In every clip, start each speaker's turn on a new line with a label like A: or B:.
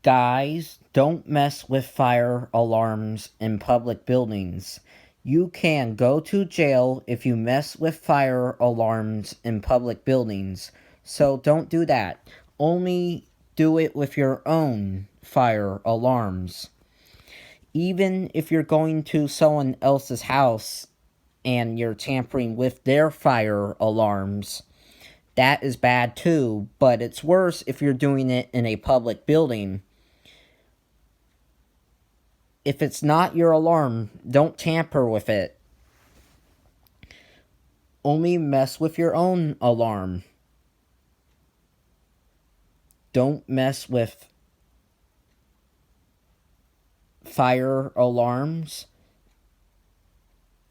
A: Guys, don't mess with fire alarms in public buildings. You can go to jail if you mess with fire alarms in public buildings. So don't do that. Only do it with your own fire alarms. Even if you're going to someone else's house and you're tampering with their fire alarms, that is bad too, but it's worse if you're doing it in a public building. If it's not your alarm, don't tamper with it. Only mess with your own alarm. Don't mess with fire alarms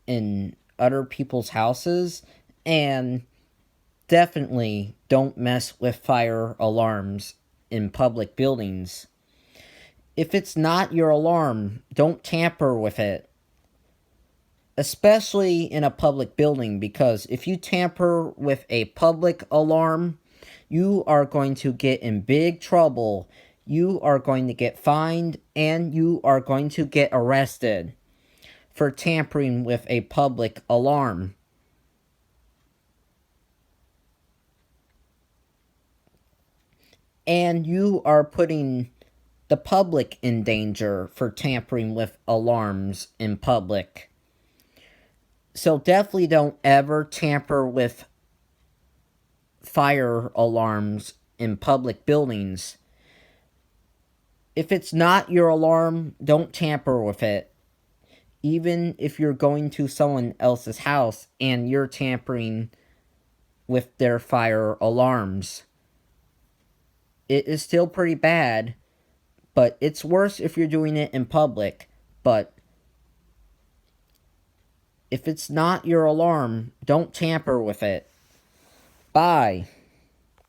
A: in other people's houses, and definitely don't mess with fire alarms in public buildings. If it's not your alarm, don't tamper with it. Especially in a public building, because if you tamper with a public alarm, you are going to get in big trouble. You are going to get fined and you are going to get arrested for tampering with a public alarm. And you are putting the public in danger for tampering with alarms in public. So definitely don't ever tamper with fire alarms in public buildings. If it's not your alarm, don't tamper with it. Even if you're going to someone else's house and you're tampering with their fire alarms, it is still pretty bad, but it's worse if you're doing it in public. But if it's not your alarm, don't tamper with it. Bye.